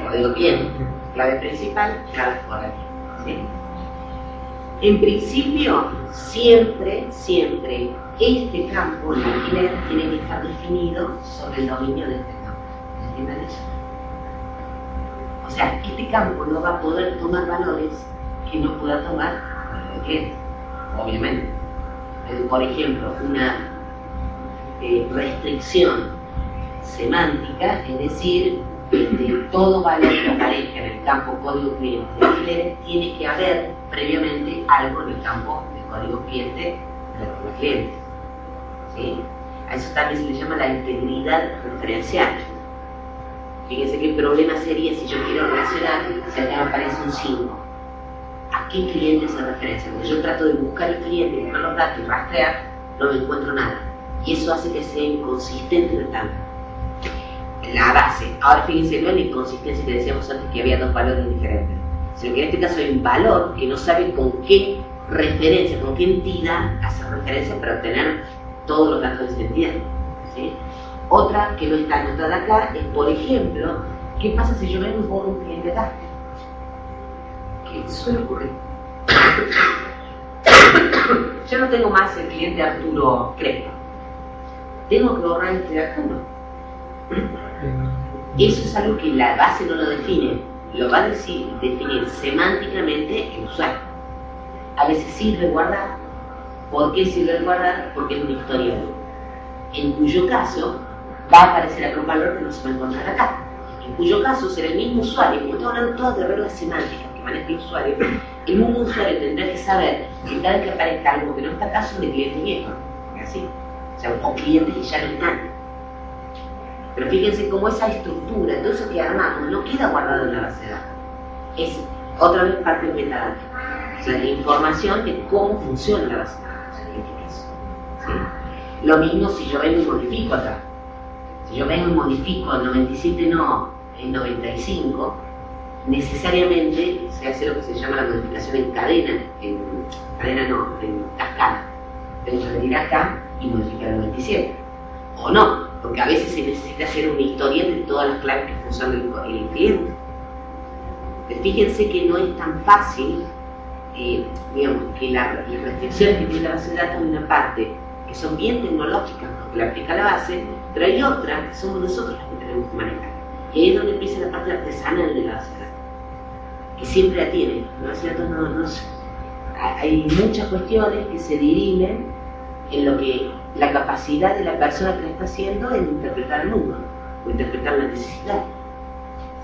Código cliente. Clave principal, clave foránea, ¿sí? En principio, siempre, este campo, el alquiler, tiene que estar definido sobre el dominio de este campo. ¿Entienden eso? O sea, este campo no va a poder tomar valores que no pueda tomar el cliente, obviamente. Por ejemplo, una restricción semántica, es decir, de todo valor que aparezca en el campo código cliente de alquileres, tiene que haber previamente algo en el campo de código cliente de los clientes. ¿Sí? A eso también se le llama la integridad referencial. Fíjense qué problema sería si yo quiero relacionar, si acá me aparece un 5. ¿A qué cliente se referencia? Cuando yo trato de buscar el cliente, buscar los datos y rastrear, no me encuentro nada. Y eso hace que sea inconsistente en el campo. La base. Ahora fíjense, no es la inconsistencia que decíamos antes que había dos valores diferentes, sino que en este caso hay un valor que no sabe con qué referencia, con qué entidad hacer referencia para obtener todos los datos de esa entidad. ¿Sí? Otra que no está anotada acá es, por ejemplo, ¿qué pasa si yo vengo y borro un cliente acá? ¿Qué suele ocurrir? Yo no tengo más el cliente Arturo Crespo. ¿Tengo que borrar este de acá o no? Eso es algo que la base no lo define, lo va a definir semánticamente el usuario. A veces sirve guardar. ¿Por qué sirve guardar? Porque es un historial, en cuyo caso va a aparecer acá un valor que no se va a encontrar acá, en cuyo caso será el mismo usuario, como estamos hablando todas de reglas semánticas que maneja el usuario, el mismo usuario tendrá que saber que cada vez que aparezca algo que no está acá son de clientes viejos, ¿así? O sea, o clientes que ya no están. Pero fíjense cómo esa estructura, todo eso que armamos, no queda guardado en la base de datos. Es otra vez parte del metadato. O sea, la información de cómo funciona la base de datos. ¿Sí? Lo mismo si yo vengo y modifico acá. Si yo vengo y modifico el 97 no, el 95, necesariamente se hace lo que se llama la modificación en cadena, en cascada. Tengo que venir acá y modificar el 97. O no, porque a veces se necesita hacer una historia de todas las claves que funcionan el cliente. Fíjense que no es tan fácil, digamos, que las restricciones que tiene la base de datos de una parte que son bien tecnológicas porque la aplica la base, pero hay otras que somos nosotros las que tenemos que manejar. Y ahí es donde empieza la parte artesanal de la base de datos, que siempre la tiene. La base de datos no hay muchas cuestiones que se dirimen en lo que la capacidad de la persona que la está haciendo en interpretar el mundo o interpretar la necesidad.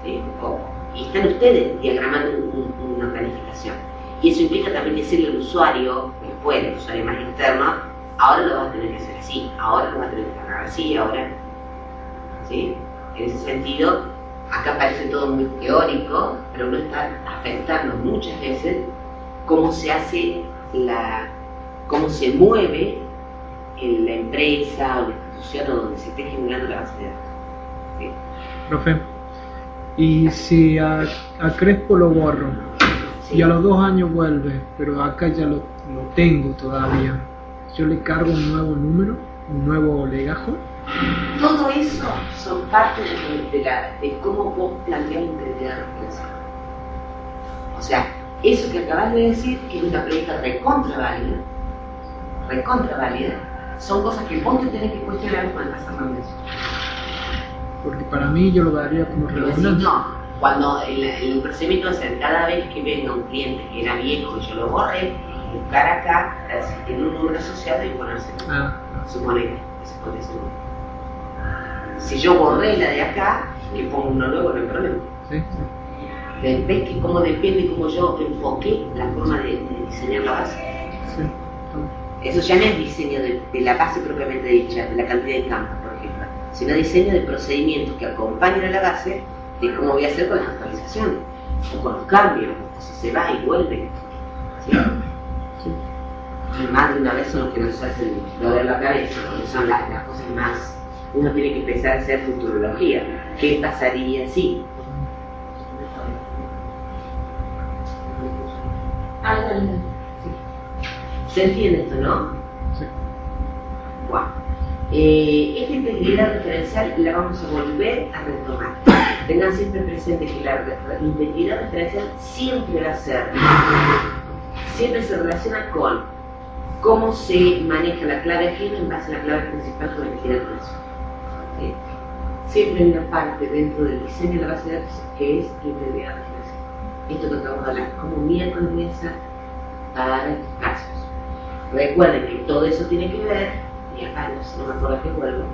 ¿Sí? Y están ustedes diagramando una planificación. Y eso implica también decirle al usuario, después el usuario más externo, ahora lo vas a tener que hacer así, ahora lo vas a tener que cargar así, ahora. ¿Sí? En ese sentido, acá parece todo muy teórico, pero uno está afectando muchas veces cómo se hace cómo se mueve en la empresa o la institución o donde se esté generando la base de datos. ¿Sí? Profe, y si a Crespo lo borro, sí, y a los 2 años vuelve, pero acá ya lo tengo todavía, ¿yo le cargo un nuevo número, un nuevo legajo? Todo eso son parte de cómo vos planteas la integridad referencial. O sea, eso que acabas de decir, que es una pregunta recontra válida, son cosas que vos te tenés que cuestionar cuando estás hablando de eso. Porque para mí yo lo daría como redundancia. No, Cuando el procedimiento va a ser cada vez que venga un cliente que era viejo y yo lo borré, buscar acá, en un número asociado y ponerse su moneda. Se pone su moneda. Si yo borré la de acá, que pongo uno nuevo, no hay problema. Sí. ¿Ves que cómo depende cómo yo enfoqué la forma de diseñar la base? Sí. Eso ya no es diseño de la base propiamente dicha, de la cantidad de campos, por ejemplo, sino diseño de procedimientos que acompañan a la base de cómo voy a hacer con las actualizaciones, o con los cambios, o si se va y vuelve. ¿Sí? Sí. Y más de una vez son los que nos hacen doler la cabeza, porque son las cosas más. Uno tiene que empezar a hacer futurología. ¿Qué pasaría si? ¿Se entiende esto, no? Sí. Wow. Esta integridad referencial la vamos a volver a retomar. Tengan siempre presente que la integridad referencial siempre va a ser, siempre se relaciona con cómo se maneja la clave ajena en base a la clave principal con la que quiere el proceso. ¿Sí? Siempre hay una parte dentro del diseño de la base de datos que es integridad referencial. Esto que acabamos de hablar, como miércoles mesa para estos casos. Recuerden que todo eso tiene que ver, y acá no me acuerdo que vuelvo,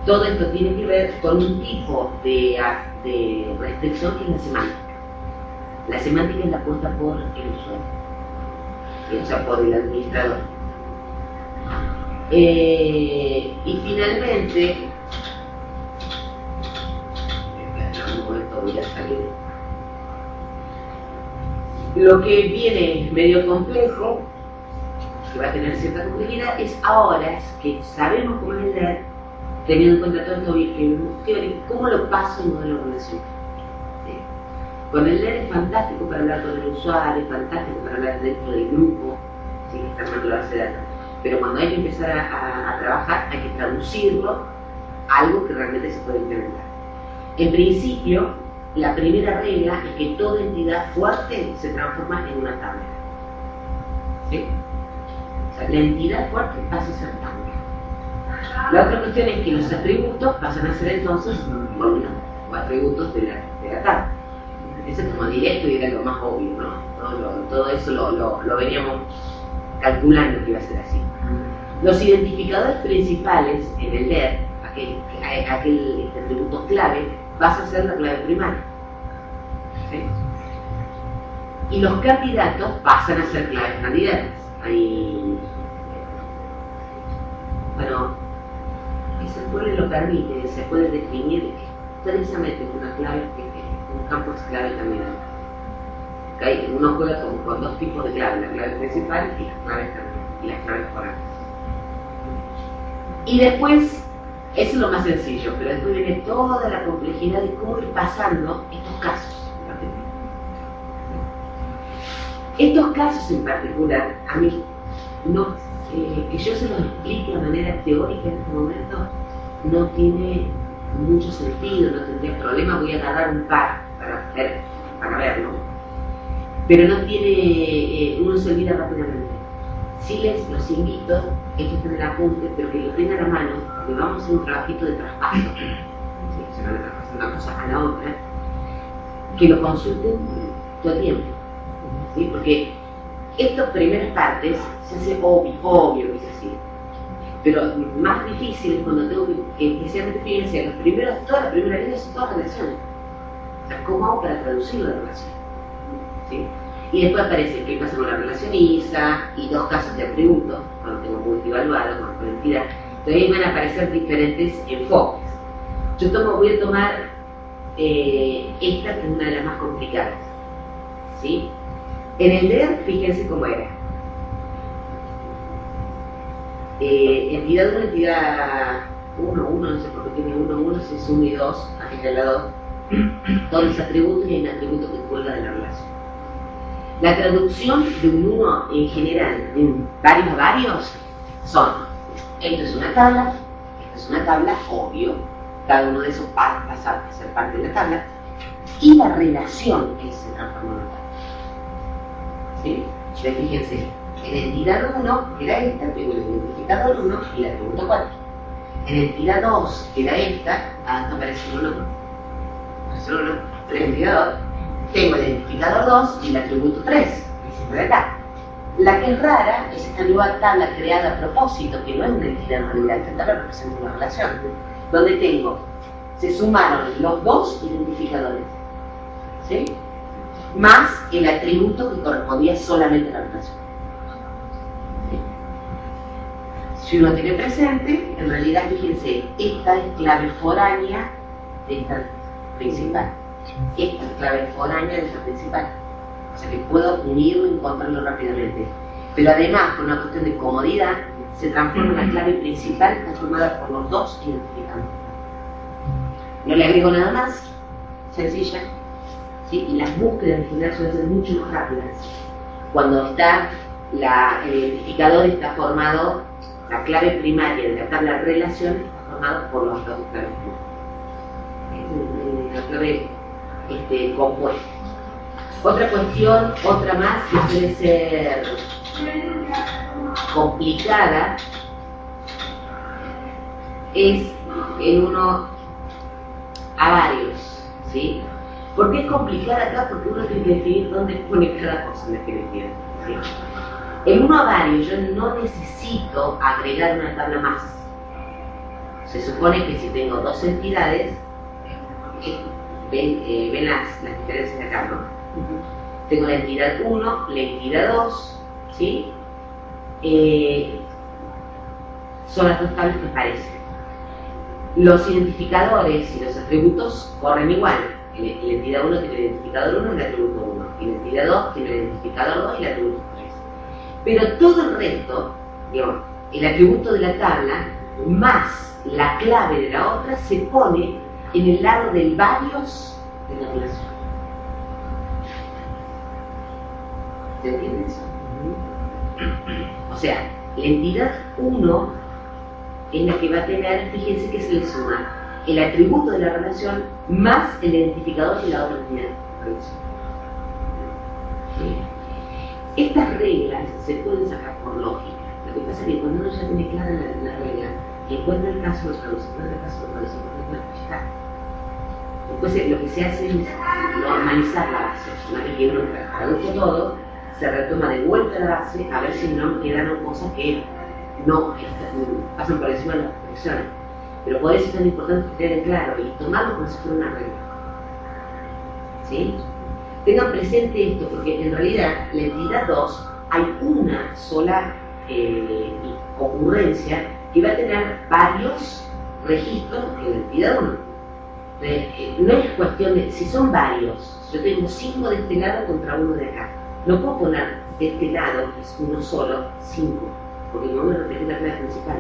todo esto tiene que ver con un tipo de restricción que es la semántica. La semántica es la puesta por el usuario, o sea, por el administrador. Y finalmente, en un momento voy a salir. Lo que viene medio complejo, que va a tener cierta complejidad, es ahora que sabemos cómo es leer, teniendo en cuenta todo esto que vimos teórico, cómo lo paso en modelo relacional. ¿Sí? Con el leer es fantástico para hablar con el usuario, es fantástico para hablar dentro del grupo, ¿sí? Que está armando la base de datos. Pero cuando hay que empezar a trabajar, hay que traducirlo a algo que realmente se puede implementar. En principio, la primera regla es que toda entidad fuerte se transforma en una tabla. ¿Sí? O sea, la entidad fuerte pasa a ser tabla. La otra cuestión es que los atributos pasan a ser entonces nóminas o atributos de la tabla. Eso es como directo y era lo más obvio, ¿no? Todo eso lo veníamos calculando que iba a ser así. Los identificadores principales en el LER, aquel atributo clave, pasa a ser la clave primaria. ¿Sí? Y los candidatos pasan a ser claves candidatas. Bueno, ese pueblo lo permite, se puede definir precisamente una clave, un campo es clave candidato. ¿Okay? Uno juega con dos tipos de claves, la clave principal y las claves forales. Y después, eso es lo más sencillo, pero después viene toda la complejidad de cómo ir pasando estos casos. Estos casos en particular, a mí, no, que yo se los explique de manera teórica en este momento, no tiene mucho sentido, no tendría problema, voy a agarrar un par para verlo. Pero no tiene, uno se olvida rápidamente. Sí los invito, es que estén en el apunte, pero que lo tengan a mano, porque vamos a hacer un trabajito de traspaso. ¿Sí? Se van a traspasar una cosa a la otra, que lo consulten todo el tiempo. ¿Sí? Porque estas primeras partes se hace obvio que es así. Pero más difícil es cuando tengo que especialmente fíjense, todas las primeras líneas son todas relaciones. O sea, ¿cómo hago para traducir la relación? ¿Sí? Y después aparece qué pasa con la relación ISA y dos casos de atributos, cuando tengo multivaluado, con entidad. Entonces ahí van a aparecer diferentes enfoques. Voy a tomar esta, que es una de las más complicadas. ¿Sí? En el DER, fíjense cómo era. Entidad 1, entidad 1, no sé por qué tiene 1, si es 1 y 2, aquí está el lado 2. Todos los atributos y hay un atributo que cuelga de la relación. La traducción de un 1 en general, en varios a varios, son: esto es una tabla, obvio, cada uno de esos pasa a ser parte de la tabla, y la relación que se transforma en una tabla. ¿Sí? Entonces, fíjense, en entidad 1 era esta, tengo el identificador 1 y el atributo 4. En entidad 2 era esta, aparece un 1. relación 1, el identificador, tengo el identificador 2 y el atributo 3, que es acá. La que es rara es esta nueva tabla creada a propósito, que no es una entidad en realidad, esta tabla representa una relación, donde tengo, se sumaron los dos identificadores, ¿sí? Más el atributo que correspondía solamente a la relación. ¿Sí? Si uno tiene presente, en realidad, fíjense, esta es clave foránea de esta principal. Esta es clave foránea de esta principal. O sea que puedo unirlo y encontrarlo rápidamente. Pero además, por una cuestión de comodidad, se transforma en la clave principal transformada por los dos identificantes. No le agrego nada más, sencilla. ¿Sí? Y las búsquedas en general suelen ser mucho más rápidas. Cuando está el identificador está formado, la clave primaria de la tabla de relación está formada por los dos claves. La clave compuesta. Otra cuestión, otra más que suele ser complicada es en uno a varios, ¿sí? ¿Por qué es complicada acá? Porque uno tiene que definir dónde pone cada cosa en la definición, ¿sí? En uno a varios yo no necesito agregar una tabla más. Se supone que si tengo dos entidades, ven las diferencias de acá, ¿no? Tengo la entidad 1, la entidad 2, ¿sí? Son las dos tablas que aparecen. Los identificadores y los atributos corren igual. La entidad 1 tiene el identificador 1 y el atributo 1. Y la entidad 2 tiene el identificador 2 y el atributo 3. Pero todo el resto, digamos, el atributo de la tabla más la clave de la otra se pone en el lado del varios de la relación. ¿Se entiende eso? O sea, la entidad 1 es la que va a tener, fíjense que se le suma el atributo de la relación más el identificador de la otra entidad. ¿Sí? Estas reglas se pueden sacar por lógica. Lo que pasa es que cuando uno ya tiene clara la regla y encuentra el caso, lo traduce, encuentra el caso, lo traduce, ya está. Después lo que se hace es normalizar la base. Una vez que uno traduce todo, se retoma de vuelta a la base a ver si no quedaron cosas que no pasan por encima de las expresiones. Pero por eso es tan importante que quede claro y tomarlo como si fuera una regla. ¿Sí? Tengan presente esto, porque en realidad la entidad 2 hay una sola ocurrencia que va a tener varios registros en la entidad 1. No es cuestión de, si son varios, yo tengo 5 de este lado contra 1 de acá. No puedo poner de este lado, que es uno solo, 5, porque no voy a repetir la clave principal.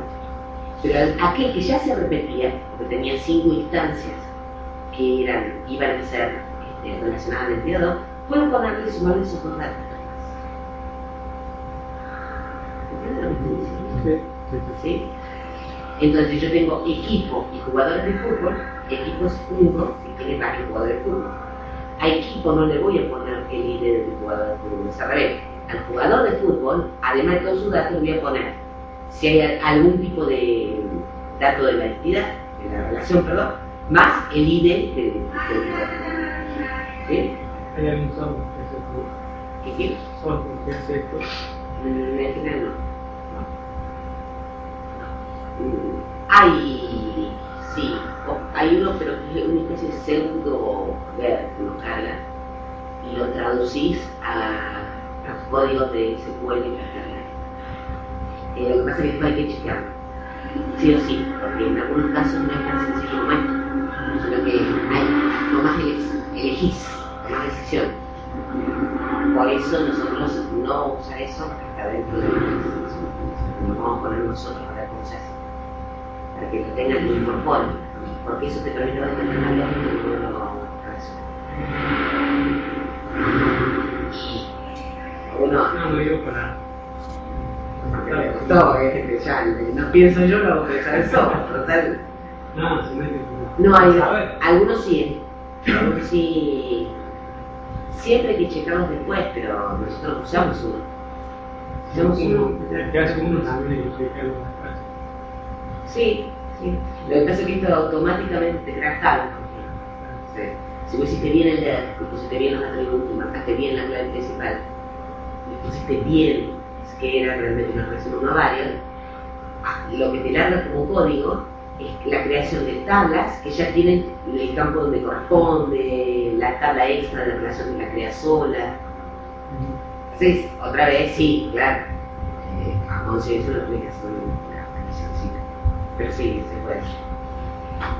Pero aquel que ya se repetía, porque tenía 5 instancias que iban a ser relacionadas al entidad 2, puedo ponerle y sumarle esos dos datos. ¿Entienden lo que estoy diciendo? ¿Sí? Entonces yo tengo equipo y jugadores de fútbol. Equipo es uno, si tiene varios jugadores de fútbol. A equipo no le voy a poner el ID del jugador de fútbol, es al revés. Al jugador de fútbol, además de todos sus datos, le voy a poner, si hay algún tipo de dato de la entidad, de la relación, perdón, más el ID del jugador. ¿Sí? ¿Hay algún software que ¿Qué? software que hace esto? En general no. Hay uno, pero que es una especie de pseudo ver, lo carga y lo traducís a códigos de SQL y lo que pasa es que después hay que chequearlo, sí o sí, porque en algunos casos no es tan sencillo como esto, sino que tomás elegís, tomás decisión. Por eso nosotros no usar eso hasta dentro de la decisión. Nos vamos a poner nosotros para cómo se hace, para que lo tengan y lo incorporen, porque eso te permite determinar lo que no lo No lo digo para. No pienso yo, lo hago pensar eso, total. No, si no es que. No, algunos sí, algunos sí. Siempre hay que checarlos después, pero nosotros usamos uno. Usamos uno. Que hace uno también hay que checarlo después. Sí, sí. Lo que pasa es que esto automáticamente te crea tablas. Sí. Si vos hiciste bien el DER, y pusiste bien los atributos, y marcaste bien la clave principal, y pusiste bien que era realmente una relación una variable, lo que te larga como código es la creación de tablas que ya tienen el campo donde corresponde, la tabla extra de relación que la crea sola. Entonces, otra vez, sí, claro, a conciencia lo tuve que hacer una organización, pero sí, se puede.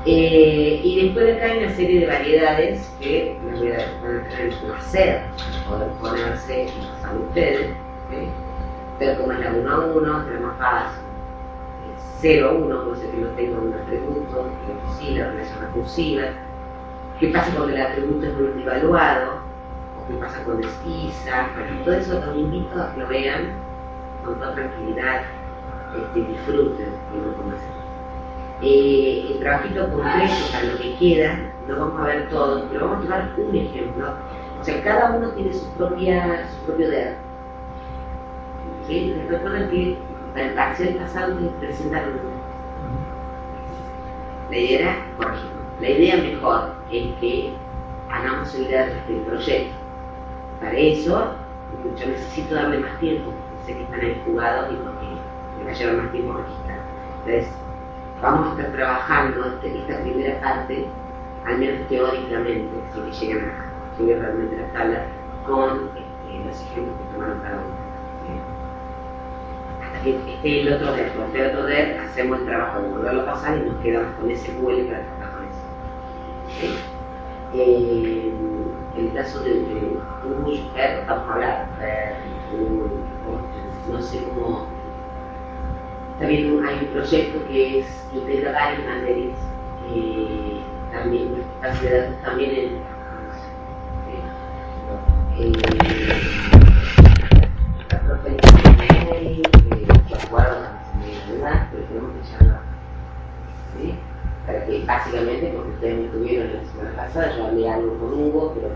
Y después de acá hay una serie de variedades que les voy a tener el placer poder ponerse y pasar ustedes, ¿okay? Ver cómo es la 1 a 1, tenemos fácil. 0 a 1, puede ser que no tenga un atributo, que sí, la relación recursiva. ¿Qué pasa cuando el atributo es multievaluado? ¿O qué pasa cuando es ISA? Bueno, todo eso los invito a que lo vean con toda tranquilidad y disfruten de la información. El trabajito completo para lo que queda, no vamos a ver todo, pero vamos a tomar un ejemplo. O sea, cada uno tiene su propio DER. ¿Sí? Recuerden que el parcial pasado te presentaron la idea era corregir. La idea mejor es que hagamos el DER del proyecto. Para eso, yo necesito darle más tiempo. Sé que están ahí jugados y porque me va a llevar más tiempo registrar. Entonces, vamos a estar trabajando esta primera parte, al menos teóricamente, si que lleguen realmente a la tabla, con los ejemplos que tomaron cada uno. Hasta que esté el otro DER. Con el otro DER hacemos el trabajo de volverlo a pasar y nos quedamos con ese QL para trabajar con eso. ¿Sí? En el caso de mujer, vamos a hablar, no sé cómo. También hay un proyecto que integra varias materias, también base de datos también la profe que acuerdo la pero tenemos que llamarla, ¿sí? Para que básicamente, porque ustedes me tuvieron la semana pasada, yo hablé algo con Hugo, pero